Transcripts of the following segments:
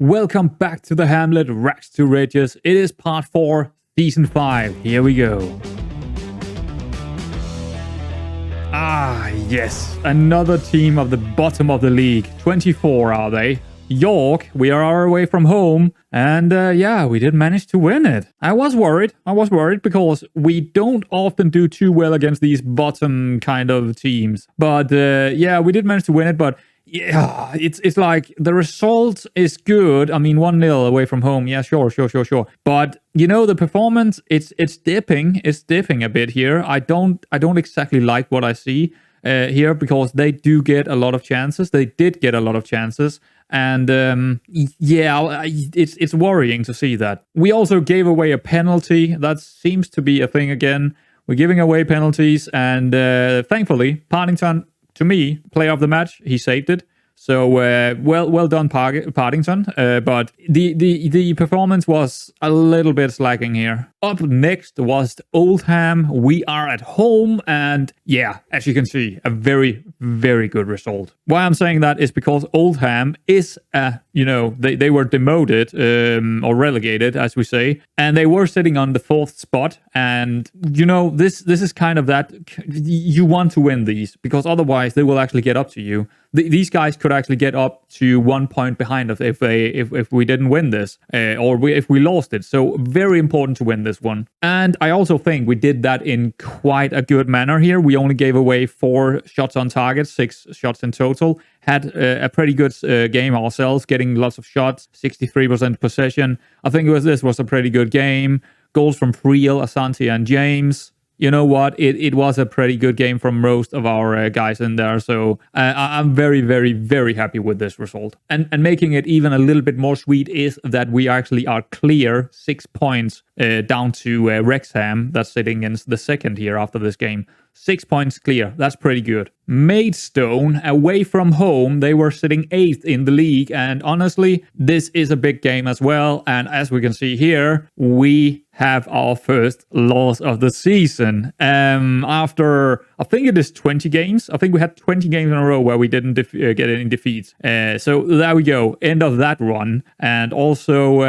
Welcome back to the Hamlet, Rags to Riches. It is part 4, season 5. Here we go. Ah, yes. Another team of the bottom of the league. 24 are they? York, we are away from home. And yeah, we did manage to win it. I was worried because we don't often do too well against these bottom kind of teams. But yeah, we did manage to win it, but yeah, it's like the result is good. I mean, 1-0 away from home. Yeah, sure. But you know, the performance, it's dipping a bit here. I don't exactly like what I see here because they do get a lot of chances. They did get a lot of chances. And yeah, it's worrying to see that. We also gave away a penalty. That seems to be a thing again. We're giving away penalties, and thankfully, Partington, to me, player of the match, he saved it. So well done, Partington. But the performance was a little bit slacking here. Up next was Oldham. We are at home, and yeah, as you can see, a very, very good result. Why I'm saying that is because Oldham is, they were demoted or relegated, as we say, and they were sitting on the 4th spot. And you know, this is kind of that you want to win these because otherwise they will actually get up to you. These guys could actually get up to 1 point behind us if we didn't win this if we lost it. So very important to win this one. And I also think we did that in quite a good manner here. We only gave away 4 shots on target, 6 shots in total. Had a pretty good game ourselves, getting lots of shots, 63% possession. I think this was a pretty good game. Goals from Friel, Asante, and James. You know what? It was a pretty good game from most of our guys in there. So I'm very, very, very happy with this result. And making it even a little bit more sweet is that we actually are clear 6 points down to Wrexham. That's sitting in the second here after this game. 6 points clear. That's pretty good. Maidstone, away from home, they were sitting 8th in the league. And honestly, this is a big game as well. And as we can see here, we have our first loss of the season. After, I think it is 20 games. I think we had 20 games in a row where we didn't get any defeats. So there we go. End of that run. And also,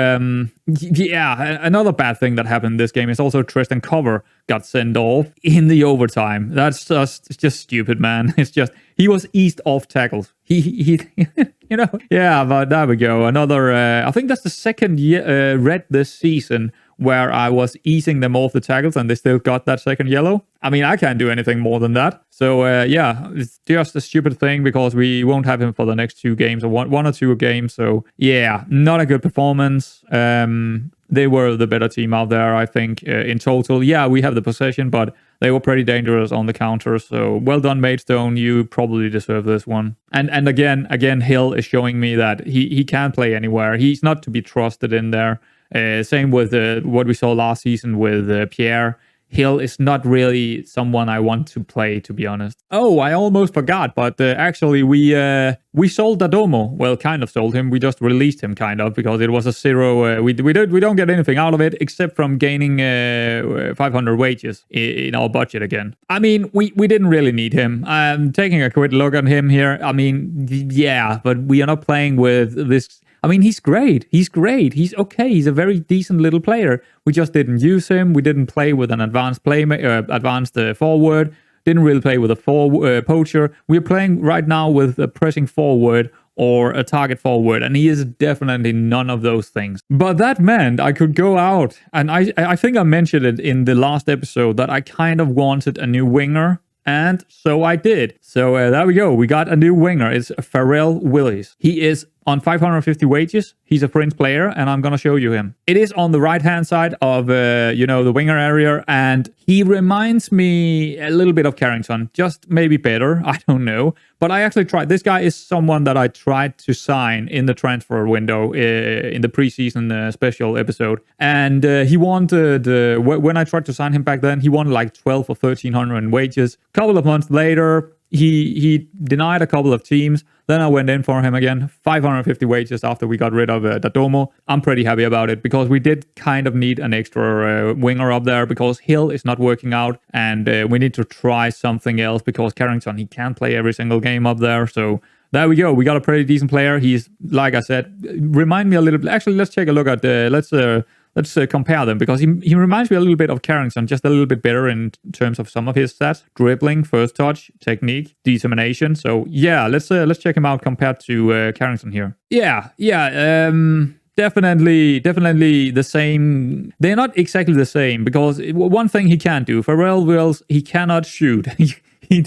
yeah, another bad thing that happened this game is also Tristan Cover got sent off in the overtime. That's just stupid, man. It's just, he was eased off tackles. He you know, yeah, but there we go. Another, I think that's the second red this season where I was easing them off the tackles and they still got that second yellow. I mean, I can't do anything more than that. So yeah, it's just a stupid thing because we won't have him for the next 2 games or one or 2 games. So yeah, not a good performance. They were the better team out there, I think, in total. Yeah, we have the possession, but they were pretty dangerous on the counter. So well done, Maidstone. You probably deserve this one. And again, Hill is showing me that he can play anywhere. He's not to be trusted in there. Same with what we saw last season with Pierre. Hill is not really someone I want to play, to be honest. Oh, I almost forgot, but actually we sold Dadomo. Well, kind of sold him. We just released him, kind of, because it was a 0. We don't get anything out of it except from gaining 500 wages in our budget again. I mean, we didn't really need him. I'm taking a quick look at him here. I mean, yeah, but we are not playing with this. I mean, he's great. He's okay. He's a very decent little player. We just didn't use him. We didn't play with an advanced forward. Didn't really play with a poacher. We're playing right now with a pressing forward or a target forward, and he is definitely none of those things. But that meant I could go out, and I think I mentioned it in the last episode that I kind of wanted a new winger. And so I did. So there we go. We got a new winger. It's Pharrell Willis. He is on 550 wages. He's a fringe player, and I'm going to show you him. It is on the right-hand side of, the winger area, and he reminds me a little bit of Carrington, just maybe better. I don't know. But I actually tried. This guy is someone that I tried to sign in the transfer window in the preseason special episode. And he wanted, when I tried to sign him back then, he wanted like 12 or 1300 in wages. A couple of months later, he denied a couple of teams. Then I went in for him again, 550 wages after we got rid of Dadomo. I'm pretty happy about it because we did kind of need an extra winger up there because Hill is not working out and we need to try something else because Carrington, he can't play every single game up there. So there we go. We got a pretty decent player. He's, like I said, remind me a little bit. Actually, let's take a look at let's compare them, because he reminds me a little bit of Carrington, just a little bit better in terms of some of his stats: dribbling, first touch, technique, determination. So yeah, let's check him out compared to Carrington here. Definitely the same. They're not exactly the same, because one thing he can't do, Pharrell Wills, he cannot shoot. He's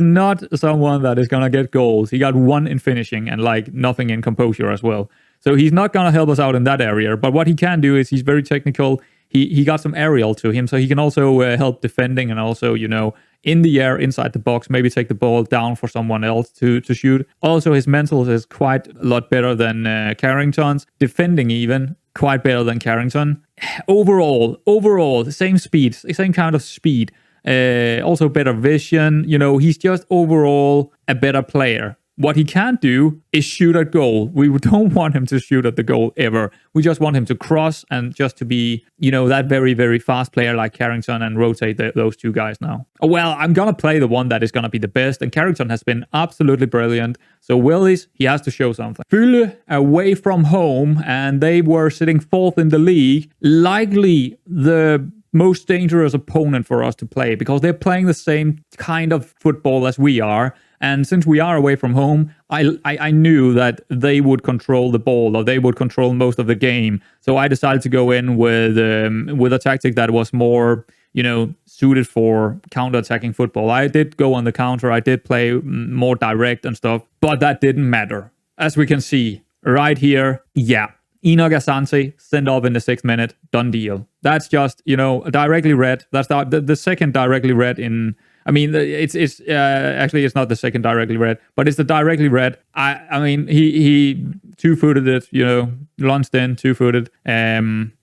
not someone that is gonna get goals. He got 1 in finishing and like nothing in composure as well. So he's not gonna help us out in that area. But what he can do is he's very technical. He got some aerial to him, so he can also help defending, and also, you know, in the air, inside the box, maybe take the ball down for someone else to shoot. Also, his mental is quite a lot better than Carrington's. Defending even quite better than Carrington. Overall, the same speed, same kind of speed. Also better vision. You know, he's just overall a better player. What he can't do is shoot at goal. We don't want him to shoot at the goal ever. We just want him to cross and just to be, you know, that very, very fast player like Carrington, and rotate those two guys now. Well, I'm going to play the one that is going to be the best, and Carrington has been absolutely brilliant. So Willis, he has to show something. Fyle away from home, and they were sitting 4th in the league. Likely the most dangerous opponent for us to play, because they're playing the same kind of football as we are. And since we are away from home, I knew that they would control the ball, or they would control most of the game. So I decided to go in with a tactic that was more, you know, suited for counter-attacking football. I did go on the counter. I did play more direct and stuff, but that didn't matter. As we can see right here, yeah. Enoch Asante sent off in the 6th minute, done deal. That's just, you know, directly read. That's the second directly read in. I mean, it's actually it's not the second directly read, but it's the directly read. I mean, he 2-footed it, you know, launched in 2-footed.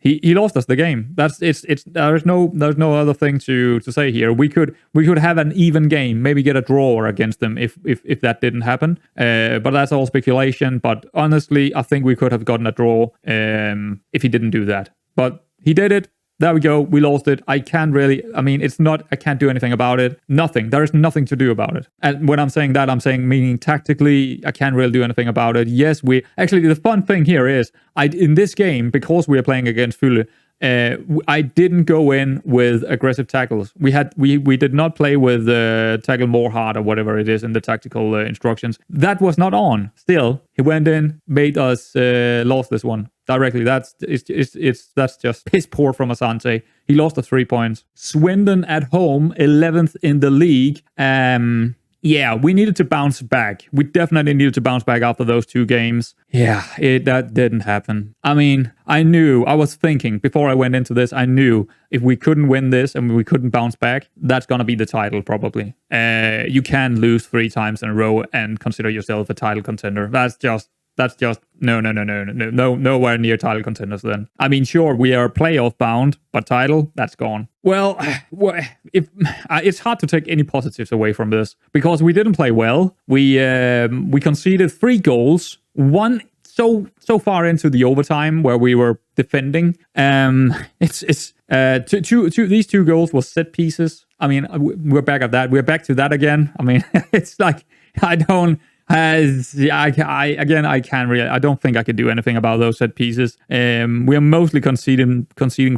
He lost us the game. There's no other thing to say here. We could have an even game, maybe get a draw against them if that didn't happen. But that's all speculation. But honestly, I think we could have gotten a draw if he didn't do that. But he did it. There we go. We lost it. I can't do anything about it. Nothing. There is nothing to do about it. And when I'm saying that, I'm saying meaning tactically, I can't really do anything about it. Yes, the fun thing here is, in this game, because we are playing against Fyle, I didn't go in with aggressive tackles. We did not play with tackle more hard, or whatever it is in the tactical instructions. That was not on. Still, he went in, made us lost this one directly. That's just piss poor from Asante. He lost the 3 points. Swindon at home, 11th in the league. Yeah, we needed to bounce back. We definitely needed to bounce back after those 2 games. Yeah, that didn't happen. I mean, I was thinking before I went into this, I knew if we couldn't win this and we couldn't bounce back, that's going to be the title probably. You can lose 3 times in a row and consider yourself a title contender. That's just nowhere near title contenders then. I mean, sure, we are playoff bound, but title, that's gone. Well, it's hard to take any positives away from this, because we didn't play well. We conceded 3 goals, one so far into the overtime where we were defending. These 2 goals were set pieces. I mean, we're back at that. We're back to that again. I mean, it's like, I don't think I could do anything about those set pieces. We are mostly conceding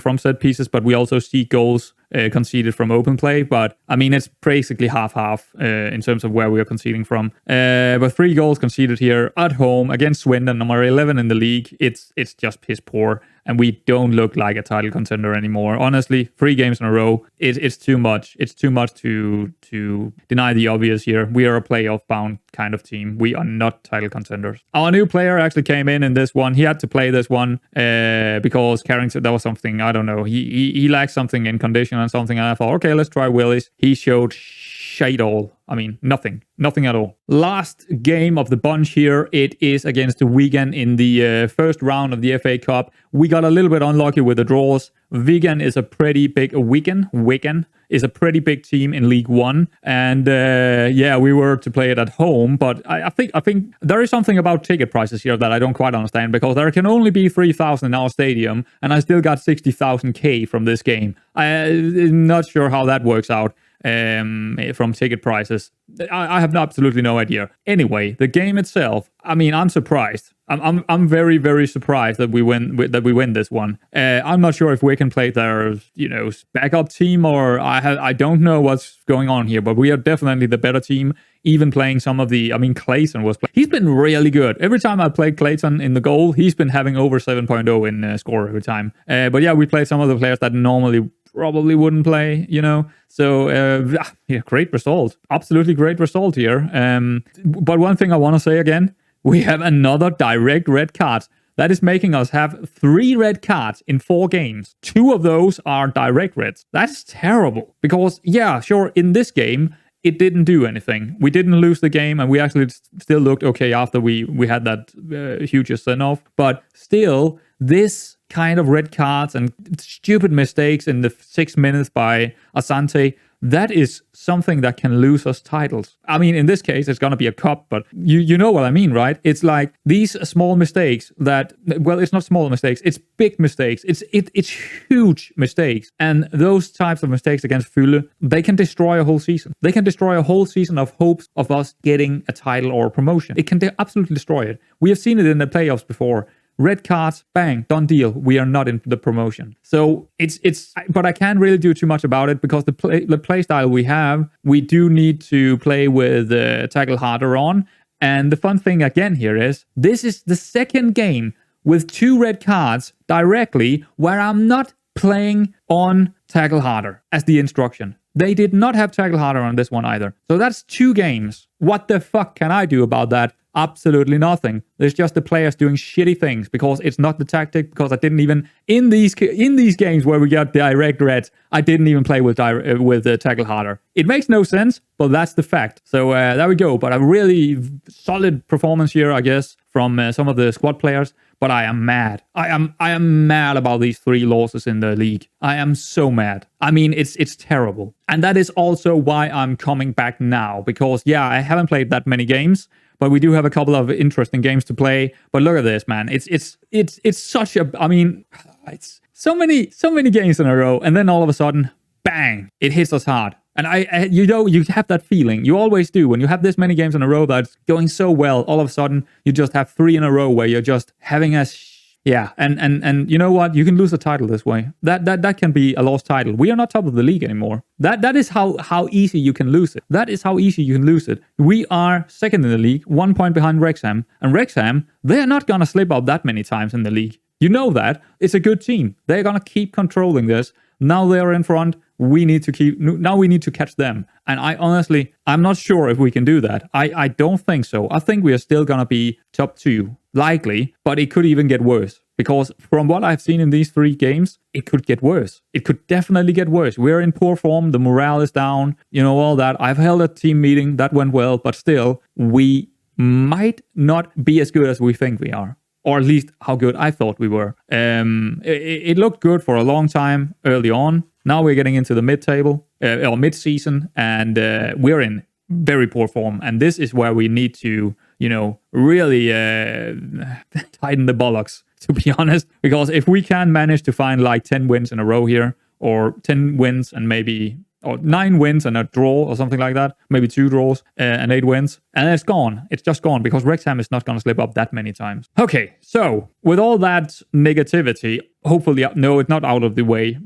from set pieces, but we also see goals conceded from open play. But I mean, it's basically half in terms of where we are conceding from. But 3 goals conceded here at home against Swindon, number 11 in the league. It's just piss poor. And we don't look like a title contender anymore. Honestly, 3 games in a row, it's too much. It's too much to deny the obvious here. We are a playoff-bound kind of team. We are not title contenders. Our new player actually came in this one. He had to play this one because Carrington, that was something, I don't know. He lacked something in condition and something. And I thought, okay, let's try Willis. He showed shade all. I mean, nothing at all. Last game of the bunch here, it is against Wigan in the first round of the FA Cup. We got a little bit unlucky with the draws. Wigan is a pretty big Wigan is a pretty big team in League One, and we were to play it at home. But I think there is something about ticket prices here that I don't quite understand, because there can only be 3,000 in our stadium, and I still got 60,000 from this game. I'm not sure how that works out. from ticket prices. I have absolutely no idea. Anyway, the game itself, I mean, I'm surprised. I'm very, very surprised that we win this one. I'm not sure if we can play their, backup team, or I don't know what's going on here, but we are definitely the better team. Even playing some of Clayton he's been really good. Every time I played Clayton in the goal, he's been having over 7.0 in score every time. But yeah, we played some of the players that normally probably wouldn't play, So, great result. Absolutely great result here. But one thing I want to say again, we have another direct red card. That is making us have 3 red cards in 4 games. 2 of those are direct reds. That's terrible. Because, yeah, sure, in this game, it didn't do anything. We didn't lose the game, and we actually still looked okay after we had that huge send-off. But still, this kind of red cards and stupid mistakes in the 6 minutes by Asante, that is something that can lose us titles. I mean, in this case, it's going to be a cup, but you know what I mean, right? It's like these small mistakes that, well, it's not small mistakes, it's big mistakes. It's huge mistakes. And those types of mistakes against Fülle, they can destroy a whole season. They can destroy a whole season of hopes of us getting a title or a promotion. It can absolutely destroy it. We have seen it in the playoffs before. Red cards, bang, done deal. We are not in the promotion. So but I can't really do too much about it because the play style we have, we do need to play with tackle harder on. And the fun thing again here is, this is the second game with 2 red cards directly where I'm not playing on tackle harder as the instruction. They did not have tackle harder on this one either. So that's 2 games. What the fuck can I do about that? Absolutely nothing. There's just the players doing shitty things because it's not the tactic, because I didn't even, in these games where we got direct reds, I didn't even play with tackle harder. It makes no sense, but that's the fact. So there we go. But a really solid performance here, I guess, from some of the squad players. But I am mad. I am mad about these 3 losses in the league. I am so mad. I mean, it's terrible. And that is also why I'm coming back now, because yeah, I haven't played that many games, but we do have a couple of interesting games to play. But look at this, man. It's such a, I mean, it's so many games in a row, and then all of a sudden, bang, it hits us hard. And you have that feeling. You always do. When you have this many games in a row that's going so well, all of a sudden, you just have 3 in a row where you're just having a yeah, and you know what? You can lose a title this way. That can be a lost title. We are not top of the league anymore. That is how easy you can lose it. That is how easy you can lose it. We are second in the league, 1 point behind Wrexham. And Wrexham, they're not going to slip up that many times in the league. You know that. It's a good team. They're going to keep controlling this. Now they're in front. We need to catch them. And I'm not sure if we can do that. I don't think so. I think we are still going to be top 2. Likely, but it could even get worse. Because from what I've seen in these 3 games, it could get worse. It could definitely get worse. We're in poor form. The morale is down. All that. I've held a team meeting. That went well. But still, we might not be as good as we think we are. Or at least how good I thought we were. It looked good for a long time early on. Now we're getting into the mid-table, or mid-season, and we're in very poor form. And this is where we need to, really tighten the bollocks, to be honest. Because if we can manage to find like 10 wins in a row here, or 10 wins and maybe, or 9 wins and a draw or something like that, maybe 2 draws and 8 wins, and it's gone. It's just gone because Wrexham is not going to slip up that many times. Okay, so with all that negativity, hopefully, no, it's not out of the way.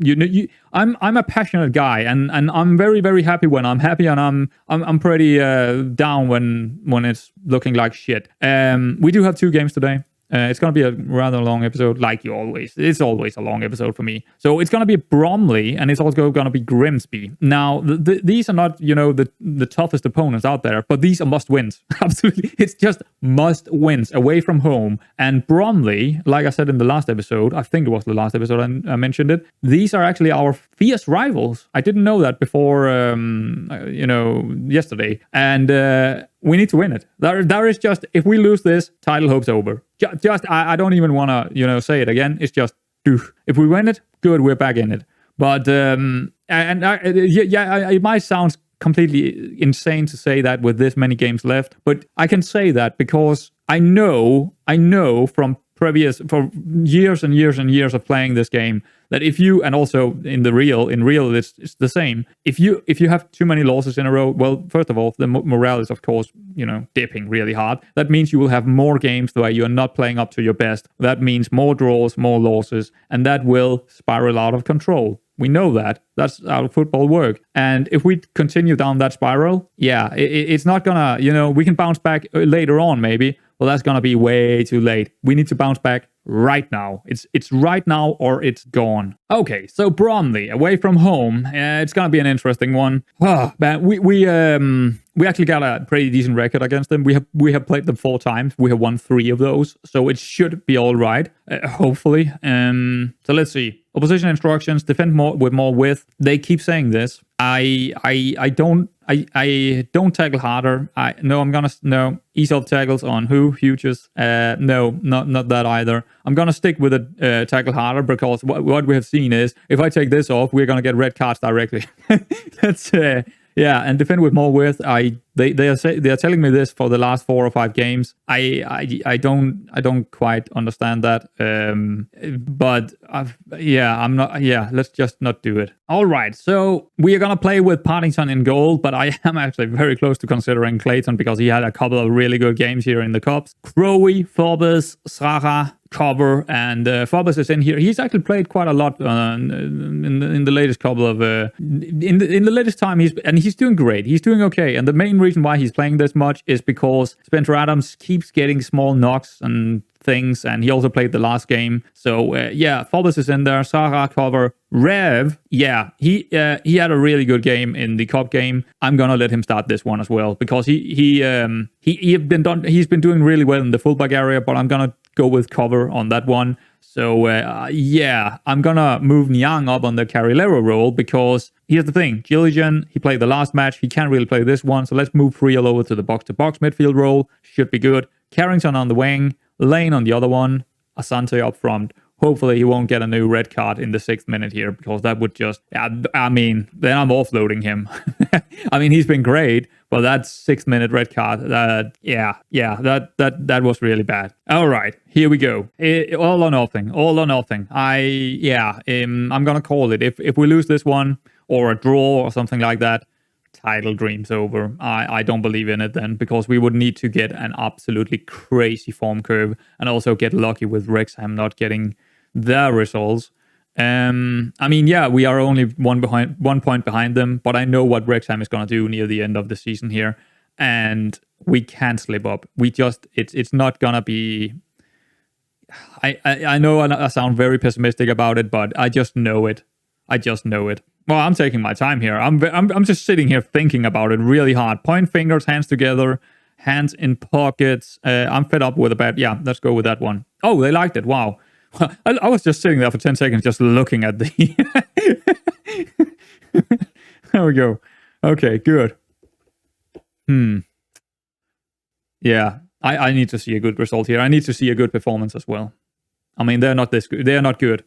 I'm a passionate guy, and I'm very, very happy when I'm happy, and I'm pretty down when it's looking like shit. We do have 2 games today. It's going to be a rather long episode, like it's always a long episode for me. So it's going to be Bromley, and it's also going to be Grimsby. Now, these are not, the toughest opponents out there, but these are must-wins. Absolutely. It's just must-wins away from home. And Bromley, like I said in the last episode, I think it was the last episode I mentioned it, these are actually our fierce rivals. I didn't know that before, yesterday. And we need to win it. There is just, if we lose this, title hope's over. I don't even want to, say it again. It's just, if we win it, good, we're back in it. But, it might sound completely insane to say that with this many games left, but I can say that because I know from for years and years and years of playing this game, that if you, and also in real it's the same. If you have too many losses in a row, well, first of all, the morale is of course, dipping really hard. That means you will have more games where you are not playing up to your best. That means more draws, more losses, and that will spiral out of control. We know that. That's how football works. And if we continue down that spiral, it's not gonna, we can bounce back later on maybe. Well, that's gonna be way too late. We need to bounce back right now. It's right now or it's gone. Okay, so Bromley away from home. It's gonna be an interesting one. Man, we actually got a pretty decent record against them. We have played them 4 times. We have won 3 of those, so it should be all right. Hopefully. So let's see. Opposition instructions: defend more with more width. They keep saying this. I don't tackle harder. No ease of tackles on who futures. No, not that either. I'm gonna stick with a tackle harder because what we have seen is if I take this off, we're gonna get red cards directly. That's and defend with more width. They are telling me this for the last 4 or 5 games. I don't quite understand that. But I'm not. Let's just not do it. All right. So we are gonna play with Partington in goal, but I am actually very close to considering Clayton because he had a couple of really good games here in the cups. Crowe, Forbes, Sraha, Cover, and Forbes is in here. He's actually played quite a lot in the latest couple of in the latest time. He's doing great. He's doing okay. And the main reason why he's playing this much is because Spencer Adams keeps getting small knocks and things, and he also played the last game. So Forbes is in there. Sarah, Cover, Rev. He had a really good game in the cup game. I'm gonna let him start this one as well because he's been doing really well in the fullback area, but I'm gonna go with Cover on that one. So I'm gonna move Niang up on the Carrilero role because here's the thing: Gilligan, he played the last match. He can't really play this one, so let's move Friel over to the box-to-box midfield role. Should be good. Carrington on the wing, Lane on the other one, Asante up front. Hopefully he won't get a new red card in the 6th minute here because that would just, then I'm offloading him. I mean, he's been great, but that 6th minute red card, that was really bad. All right, here we go. All or nothing. I'm going to call it. If we lose this one or a draw or something like that, title dreams over. I don't believe in it then because we would need to get an absolutely crazy form curve and also get lucky with Wrexham not getting their results. We are only one point behind them, but I know what Wrexham is going to do near the end of the season here, and we can't slip up. It's not going to be. I know I sound very pessimistic about it, but I just know it. Well, I'm taking my time here. I'm just sitting here thinking about it really hard. Point fingers, hands together, hands in pockets. I'm fed up with a bad. Yeah, let's go with that one. Oh, they liked it. Wow. I was just sitting there for 10 seconds just looking at the... There we go. Okay, good. Yeah, I need to see a good result here. I need to see a good performance as well. I mean, they're not this good. They're not good.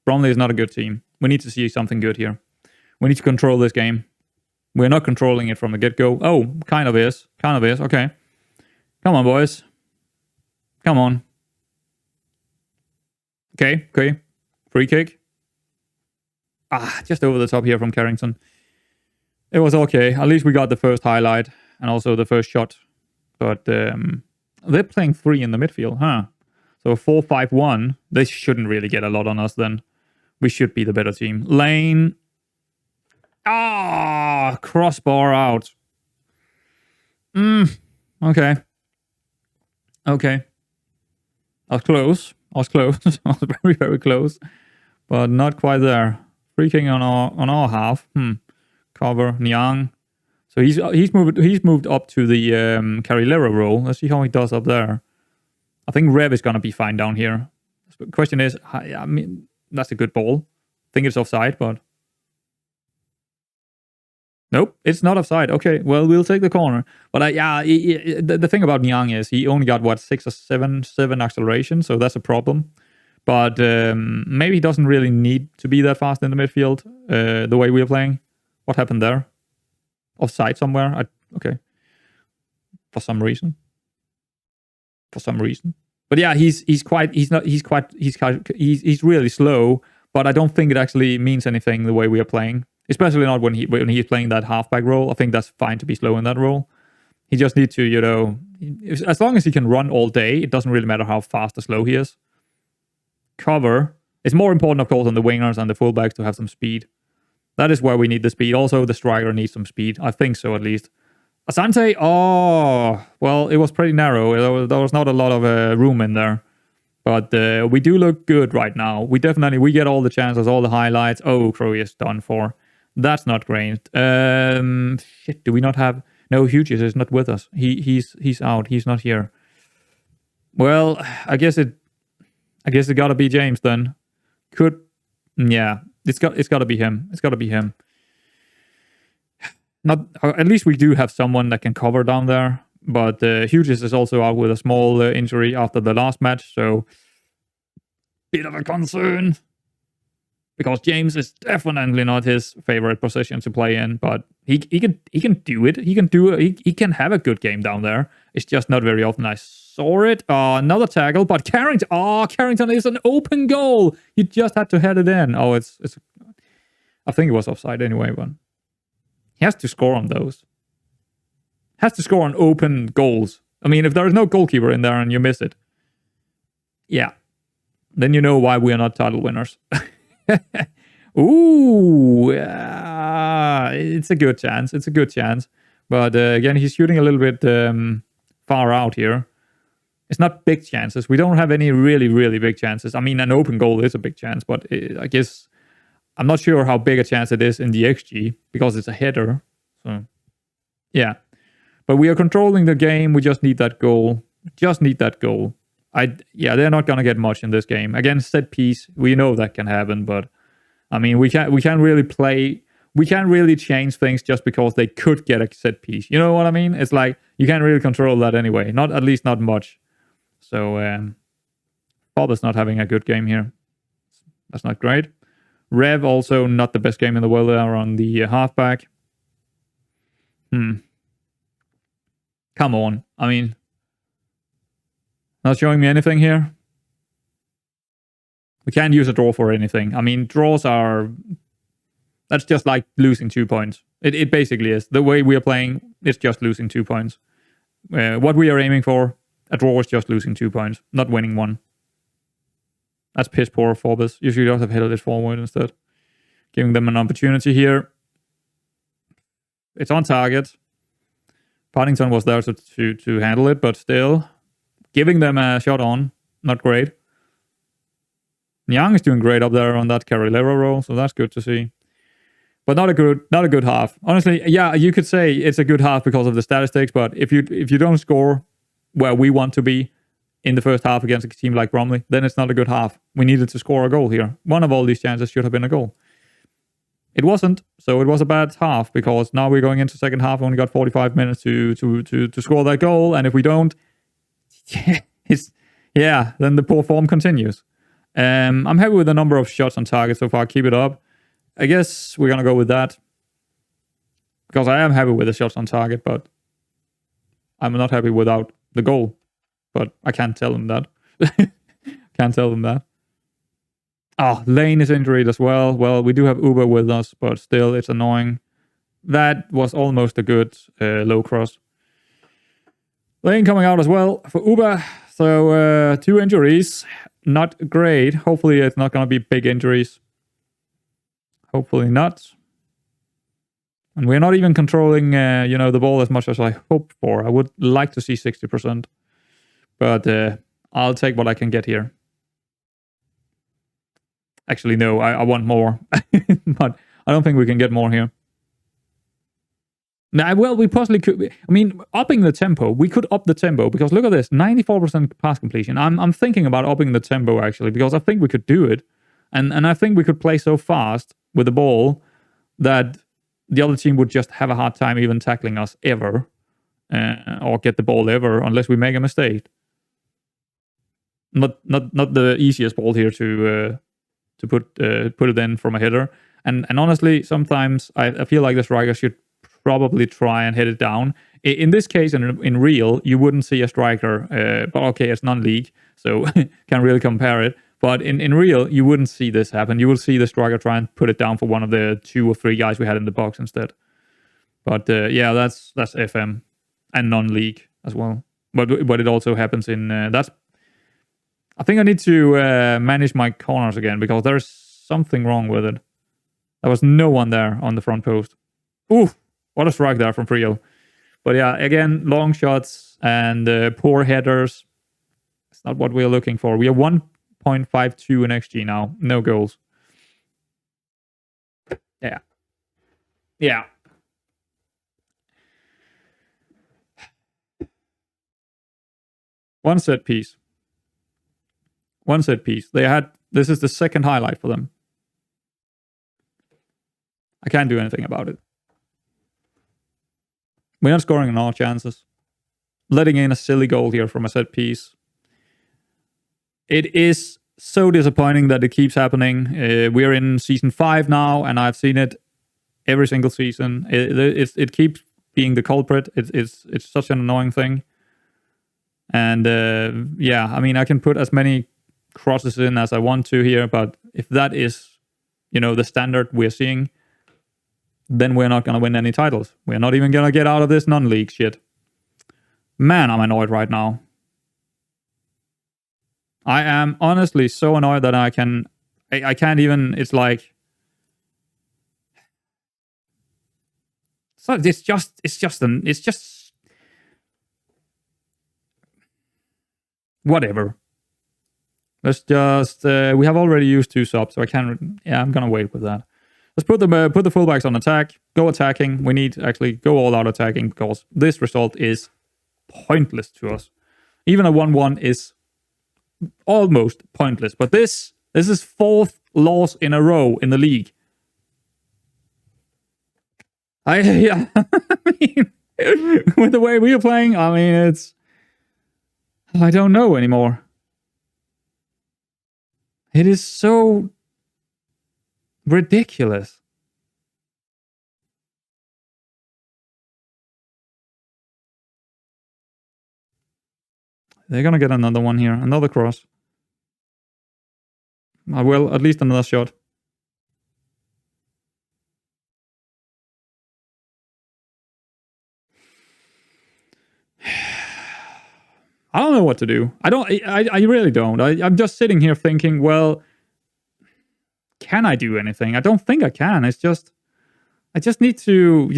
Bromley is not a good team. We need to see something good here. We need to control this game. We're not controlling it from the get-go. Oh, kind of is. Okay. Come on, boys. Come on. Okay. Free kick. Just over the top here from Carrington. It was okay. At least we got the first highlight and also the first shot. But they're playing 3 in the midfield, huh? So 4-5-1. They shouldn't really get a lot on us then. We should be the better team. Lane. Crossbar out. Okay. I was close. I was very, very close. But not quite there. Free kick on our half. Cover. Niang. So he's moved up to the Carrilero role. Let's see how he does up there. I think Rev is going to be fine down here. The question is, I mean, that's a good ball. I think it's offside, but... Nope, it's not offside. Okay, well, we'll take the corner. But the thing about Niang is he only got, 6 or 7 acceleration, so that's a problem. But maybe he doesn't really need to be that fast in the midfield, the way we are playing. What happened there? Offside somewhere? Okay. For some reason. But yeah, he's really slow. But I don't think it actually means anything the way we are playing, especially not when he's playing that halfback role. I think that's fine to be slow in that role. He just needs to, as long as he can run all day, it doesn't really matter how fast or slow he is. Cover. It's more important, of course, on the wingers and the fullbacks to have some speed. That is where we need the speed. Also, the striker needs some speed. I think so, at least. Asante, well, it was pretty narrow. There was not a lot of room in there. But we do look good right now. We get all the chances, all the highlights. Oh, Croatia's done for. That's not great. Shit, do we not have... No, Hughes is not with us. He's out. He's not here. Well, I guess it gotta be James then. It's gotta be him. It's gotta be him. At least we do have someone that can cover down there. But Hughes is also out with a small injury after the last match, so bit of a concern. Because James is definitely not his favorite position to play in, but he can do it. He can have a good game down there. It's just not very often I saw it. Another tackle, but Carrington is an open goal. He just had to head it in. It's I think it was offside anyway, but he has to score on those. Has to score on open goals. I mean, if there is no goalkeeper in there and you miss it, yeah, then you know why we are not title winners. Ooh, it's a good chance. It's a good chance. But again, he's shooting a little bit far out here. It's not big chances. We don't have any really, really big chances. I mean, an open goal is a big chance, but I guess I'm not sure how big a chance it is in the XG because it's a header. So, yeah. But we are controlling the game. We just need that goal. Just need that goal. They're not gonna get much in this game. Against set piece, we know that can happen, but I mean we can't really play. We can't really change things just because they could get a set piece. You know what I mean? It's like you can't really control that anyway. At least not much. So Bob is not having a good game here. That's not great. Rev also not the best game in the world there on the halfback. Come on. I mean, not showing me anything here. We can't use a draw for anything. I mean, draws are... That's just like losing 2 points. It basically is. The way we are playing, it's just losing 2 points. What we are aiming for, a draw is just losing 2 points, not winning one. That's piss poor for us. You should just have headed it forward instead. Giving them an opportunity here. It's on target. Paddington was there to handle it, but still giving them a shot on. Not great. Young is doing great up there on that Carrilero role, so that's good to see. But not a good half. Honestly, yeah, you could say it's a good half because of the statistics, but if you don't score where we want to be in the first half against a team like Bromley, then it's not a good half. We needed to score a goal here. One of all these chances should have been a goal. It wasn't, so it was a bad half because now we're going into second half. We only got 45 minutes to score that goal, and if we don't, then the poor form continues. I'm happy with the number of shots on target so far. Keep it up. I guess we're gonna go with that because I am happy with the shots on target, but I'm not happy without the goal. But I can't tell them that. Can't tell them that. Lane is injured as well. Well, we do have Uber with us, but still, it's annoying. That was almost a good low cross. Lane coming out as well for Uber. So 2 injuries. Not great. Hopefully, it's not going to be big injuries. Hopefully not. And we're not even controlling, the ball as much as I hoped for. I would like to see 60%. But I'll take what I can get here. Actually, no, I want more. But I don't think we can get more here. Now, well, we possibly could. I mean, upping the tempo. We could up the tempo because look at this, 94% pass completion. I'm thinking about upping the tempo actually because I think we could do it, and I think we could play so fast with the ball that the other team would just have a hard time even tackling us ever, or get the ball ever unless we make a mistake. Not the easiest ball here to put it in from a header, and honestly, sometimes I feel like the striker should probably try and hit it down. In this case, in real, you wouldn't see a striker, but okay, it's non-league, so can't really compare it. But in real, you wouldn't see this happen. You will see the striker try and put it down for one of the 2 or 3 guys we had in the box instead. But yeah, that's FM and non-league as well. But it also happens in that's. I think I need to manage my corners again because there's something wrong with it. There was no one there on the front post. Ooh, what a strike there from Friel. But yeah, again, long shots and poor headers. It's not what we're looking for. We are 1.52 in XG now. No goals. Yeah. Yeah. One set piece. This is the second highlight for them. I can't do anything about it. We're not scoring on all chances. Letting in a silly goal here from a set piece. It is so disappointing that it keeps happening. We're in season 5 now, and I've seen it every single season. It keeps being the culprit. It's such an annoying thing. And yeah, I mean, I can put as many crosses in as I want to here, but if that is, the standard we're seeing, then we're not going to win any titles. We're not even going to get out of this non-league shit. Man, I'm annoyed right now. I am honestly so annoyed that I can't even, it's like, so it's just whatever. Let's just, we have already used 2 subs, so I can't, I'm gonna wait with that. Let's put the fullbacks on attack, go attacking. We need to actually go all out attacking because this result is pointless to us. Even a 1-1 is almost pointless, but this is 4th loss in a row in the league. I mean, with the way we are playing, I mean, I don't know anymore. It is so ridiculous. They're gonna get another one here, another cross. Well, at least another shot. I don't know what to do. I really don't. I'm just sitting here thinking, well, can I do anything? I don't think I can. I just need to,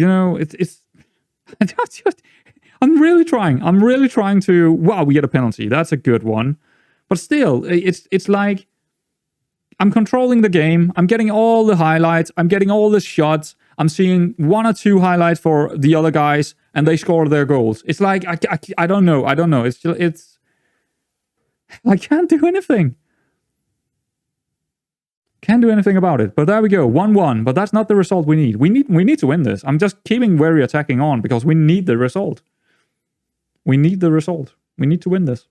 I'm really trying to, wow, we get a penalty. That's a good one. But still, it's like, I'm controlling the game. I'm getting all the highlights. I'm getting all the shots. I'm seeing 1 or 2 highlights for the other guys, and they score their goals. It's like, I don't know. It's I can't do anything. Can't do anything about it. But there we go, 1-1. But that's not the result we need. We need to win this. I'm just keeping very attacking on because we need the result. We need the result. We need to win this.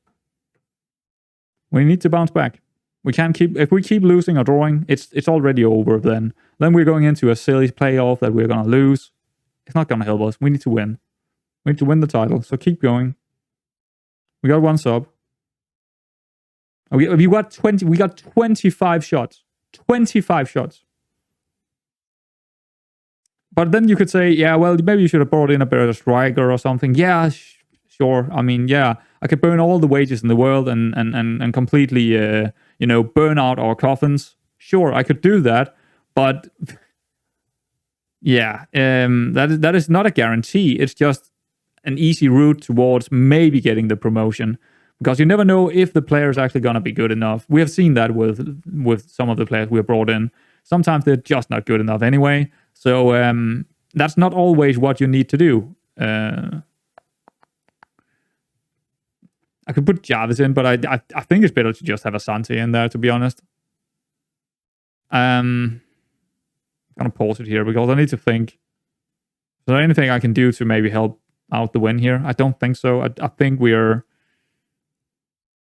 We need to bounce back. We can't keep, if we keep losing or drawing, it's already over then. Then we're going into a silly playoff that we're going to lose. It's not going to help us. We need to win. We need to win the title. So keep going. We got 1 sub. We got 25 shots. 25 shots. But then you could say, yeah, well, maybe you should have brought in a better striker or something. Yeah, sure. I mean, yeah, I could burn all the wages in the world and completely, burn out our coffins. Sure, I could do that. But yeah, that is not a guarantee. It's just an easy route towards maybe getting the promotion. Because you never know if the player is actually going to be good enough. We have seen that with some of the players we have brought in. Sometimes they're just not good enough anyway. So that's not always what you need to do. I could put Jarvis in, but I think it's better to just have Asante in there, to be honest. I'm going to pause it here because I need to think. Is there anything I can do to maybe help out the win here? I don't think so. I think we're...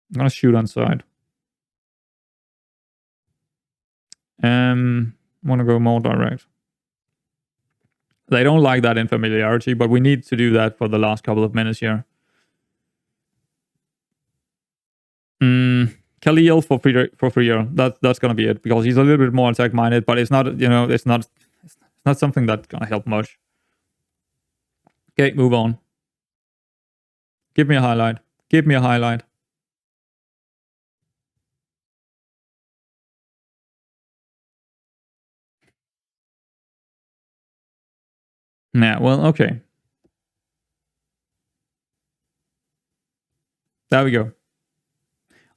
I'm going to shoot on side. Want to go more direct. They don't like that in familiarity, but we need to do that for the last couple of minutes here. Khalil for freer. That's gonna be it, because he's a little bit more attack minded, but it's not, it's not something that's gonna help much. Okay, move on. Give me a highlight. Give me a highlight. Yeah, well, okay. There we go.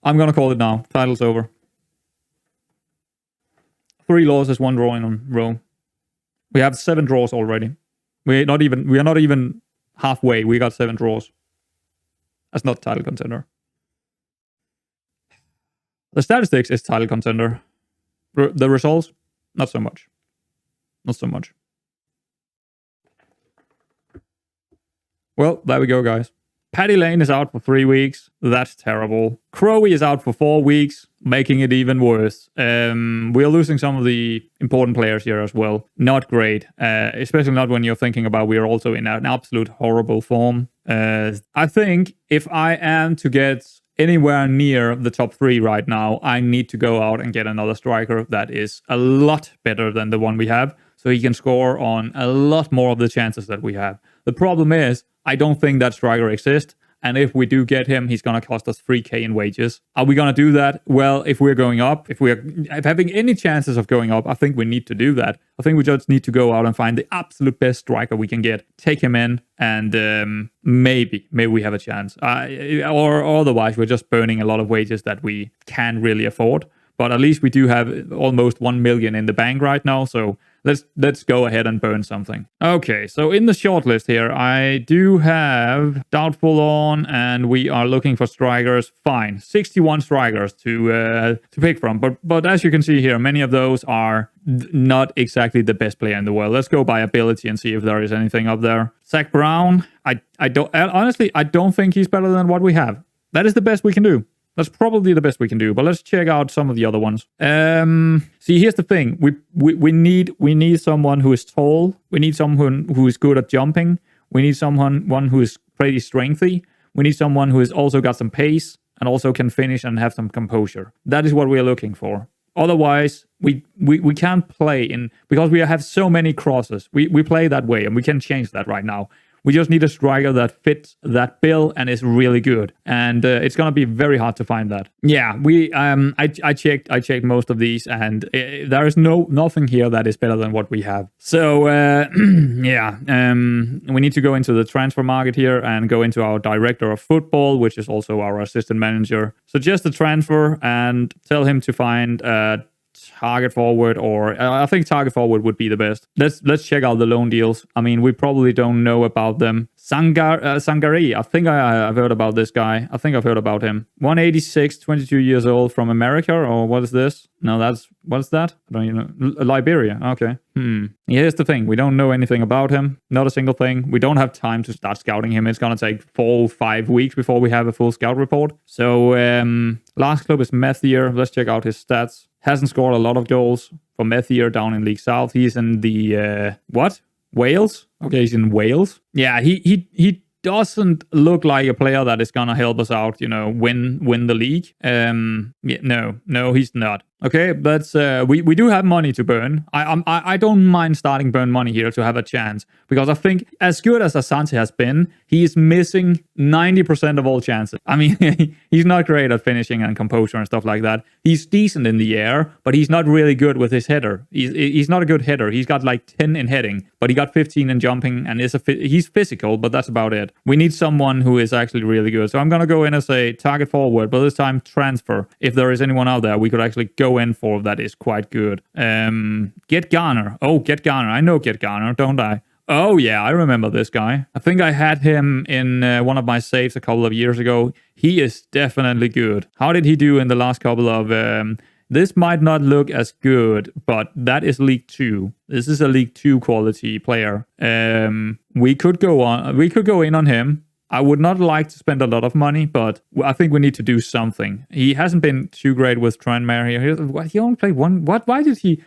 I'm gonna call it now. Title's over. 3 losses, 1 draw in a row. We have 7 draws already. We are not even halfway. We got 7 draws. That's not title contender. The statistics is title contender. The results, not so much. Not so much. Well, there we go, guys. Paddy Lane is out for 3 weeks. That's terrible. Crowe is out for 4 weeks, making it even worse. We're losing some of the important players here as well. Not great, especially not when you're thinking about we are also in an absolute horrible form. I think if I am to get anywhere near the top 3 right now, I need to go out and get another striker that is a lot better than the one we have, so he can score on a lot more of the chances that we have. The problem is, I don't think that striker exists. And if we do get him, he's going to cost us 3k in wages. Are we going to do that? Well, if we're going up, if we're having any chances of going up, I think we need to do that. I think we just need to go out and find the absolute best striker we can get, take him in, and maybe we have a chance. Or otherwise, we're just burning a lot of wages that we can't really afford. But at least we do have almost 1 million in the bank right now, so let's go ahead and burn something. Okay, so in the shortlist here, I do have doubtful on, and we are looking for strikers. Fine, 61 strikers to pick from. But as you can see here, many of those are not exactly the best player in the world. Let's go by ability and see if there is anything up there. Zach Brown, I don't think he's better than what we have. That is the best we can do. That's probably the best we can do, but let's check out some of the other ones. See, here's the thing. We need someone who is tall. We need someone who is good at jumping. We need someone who is pretty strengthy. We need someone who has also got some pace and also can finish and have some composure. That is what we are looking for. Otherwise, we can't play in, because we have so many crosses. We play that way, and we can change that right now. We just need a striker that fits that bill and is really good, and it's gonna be very hard to find that. Yeah, I checked most of these, and there is nothing here that is better than what we have. So yeah, we need to go into the transfer market here and go into our director of football, which is also our assistant manager. Suggest a transfer and tell him to find target forward, or I think target forward would be the best. Let's check out the loan deals. I mean, we probably don't know about them. Sangari, I think I've heard about this guy. I think I've heard about him. 186, 22 years old, from America, or what is this? No, what is that? I don't even know. Liberia, okay. Here's the thing. We don't know anything about him. Not a single thing. We don't have time to start scouting him. It's gonna take 4 or 5 weeks before we have a full scout report. So, last club is Methier. Let's check out his stats. Hasn't scored a lot of goals for Methier down in League South. He's in the, Wales? Okay, he's in Wales. Yeah, he doesn't look like a player that is gonna help us out, win the league. Yeah, no, he's not. Okay, but we do have money to burn. I don't mind starting burn money here to have a chance, because I think as good as Asante has been, he is missing 90% of all chances. I mean, he's not great at finishing and composure and stuff like that. He's decent in the air, but he's not really good with his header. He's not a good header. He's got like 10 in heading, but he got 15 in jumping, and he's physical, but that's about it. We need someone who is actually really good. So I'm gonna go in as a target forward, but this time transfer. If there is anyone out there we could actually go in for that is quite good. Get Garner. Oh, Get Garner. I know Get Garner, don't I? Oh yeah, I remember this guy. I think I had him in one of my saves a couple of years ago. He is definitely good. How did he do in the last couple of... this might not look as good, but that is League 2. This is a League 2 quality player. We could go in on him. I would not like to spend a lot of money, but I think we need to do something. He hasn't been too great with Tranmere here. He only played one. What? Why did he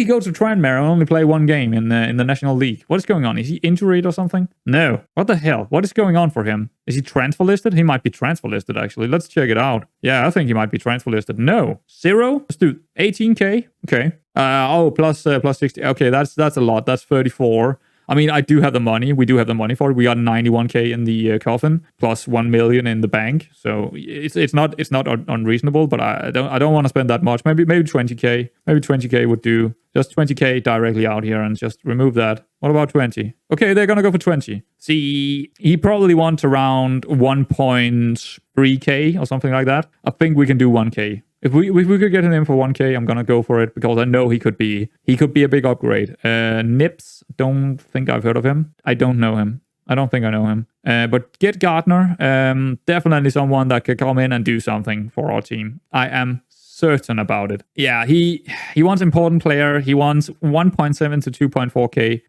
go to Tranmere and only play one game in the National League? What is going on? Is he injured or something? No. What the hell? What is going on for him? Is he transfer listed? He might be transfer listed, actually. Let's check it out. Yeah, I think he might be transfer listed. No. 0? Let's do 18k. Okay. Plus 60. Okay, that's a lot. That's 34. I mean, I do have the money. We do have the money for it. We got 91k in the coffin, plus 1 million in the bank. So it's not unreasonable, but I don't want to spend that much. Maybe 20k. Maybe 20k would do. Just 20k directly out here and just remove that. What about 20? Okay, they're gonna go for 20. See, he probably wants around 1.3k or something like that. I think we can do 1k. If we could get him in for 1k, I'm gonna go for it because I know he could be a big upgrade. Nips, don't think I've heard of him. I don't know him. I don't think I know him. But get Gardner, definitely someone that could come in and do something for our team. I am certain about it. Yeah, he wants important player. He wants 1.7 to 2.4k.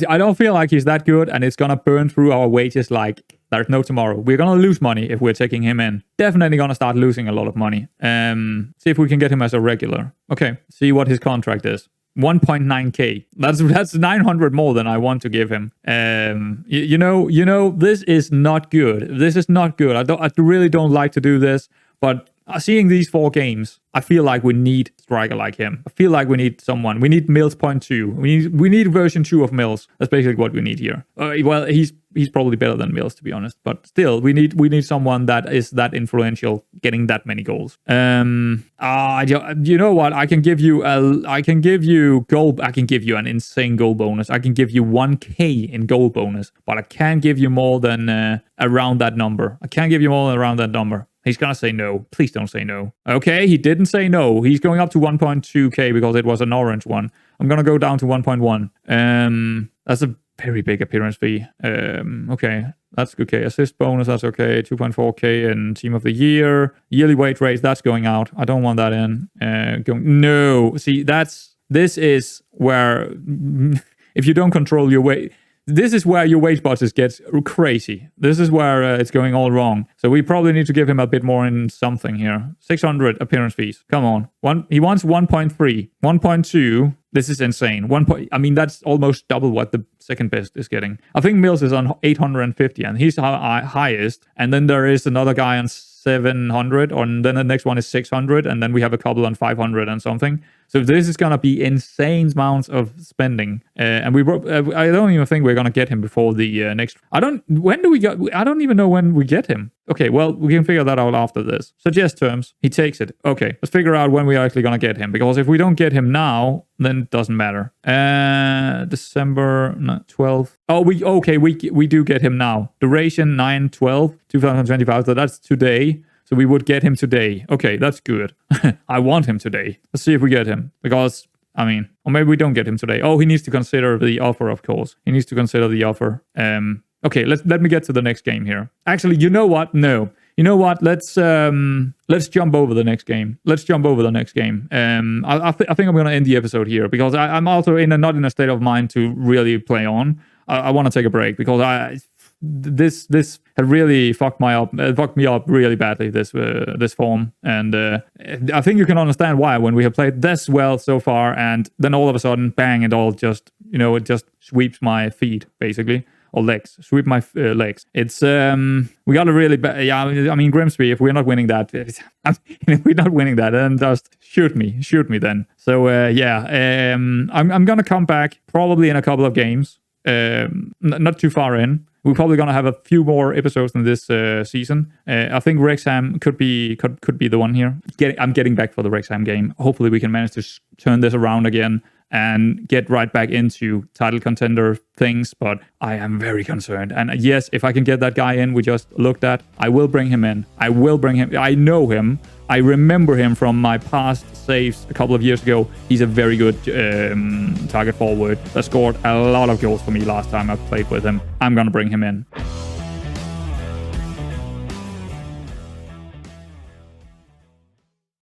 I don't feel like he's that good, and it's gonna burn through our wages like there's no tomorrow. We're gonna lose money if we're taking him in. Definitely gonna start losing a lot of money. See if we can get him as a regular. Okay, see what his contract is. 1.9k. That's 900 more than I want to give him. You know, this is not good. This is not good. I really don't like to do this, but seeing these 4 games, I feel like we need a striker like him. I feel like we need someone. We need Mills 0.2. We need version 2 of Mills. That's basically what we need here. Well, he's probably better than Mills, to be honest. But still, we need someone that is that influential, getting that many goals. You know what? I can give you an insane goal bonus. I can give you 1k in goal bonus, but I can't give you more than around that number. I can't give you more than around that number. He's gonna say no. Please don't say no. Okay, he didn't say no. He's going up to 1.2k because it was an orange one. I'm gonna go down to 1.1. That's a very big appearance fee. Okay, that's okay. Assist bonus, that's okay. 2.4k in team of the year. Yearly wage raise, that's going out. I don't want that in. No. See, this is where if you don't control your weight. This is where your wage budget gets crazy. This is where it's going all wrong. So we probably need to give him a bit more in something here. 600 appearance fees. Come on. He wants 1.3. 1.2. This is insane. I mean, that's almost double what the second best is getting. I think Mills is on 850 and he's highest. And then there is another guy on 700, and then the next one is 600, and then we have a couple on 500 and something. So this is gonna be insane amounts of spending, and I don't even think we're gonna get him before the next. I don't even know when we get him. Okay, well, we can figure that out after this. Suggest terms. He takes it. Okay, let's figure out when we're actually gonna get him, because if we don't get him now, then it doesn't matter. December 12th. Oh, we do get him now. Duration 9/12/2025. So that's today. So we would get him today. Okay, that's good. I want him today. Let's see if we get him. Because, I mean, or maybe we don't get him today. Oh, he needs to consider the offer, of course. He needs to consider the offer. Okay, let me get to the next game here. Actually, you know what? No. You know what? Let's jump over the next game. I think I'm gonna end the episode here because I'm also not in a state of mind to really play on. I want to take a break because this had really fucked me up really badly, this form, and I think you can understand why when we have played this well so far, and then all of a sudden, bang! It all just it just sweeps my feet basically. Or legs, sweep my legs. It's we got a really bad. Yeah, I mean Grimsby. If we're not winning that, if we're not winning that, then just shoot me then. So I'm gonna come back probably in a couple of games. Not too far in. We're probably gonna have a few more episodes in this season. I think Wrexham could be the one here. I'm getting back for the Wrexham game. Hopefully we can manage to turn this around again and get right back into title contender things, but I am very concerned. And yes, if I can get that guy in we just looked at, I will bring him in. I know him. I remember him from my past saves a couple of years ago. He's a very good target forward that scored a lot of goals for me last time I played with him. I'm gonna bring him in.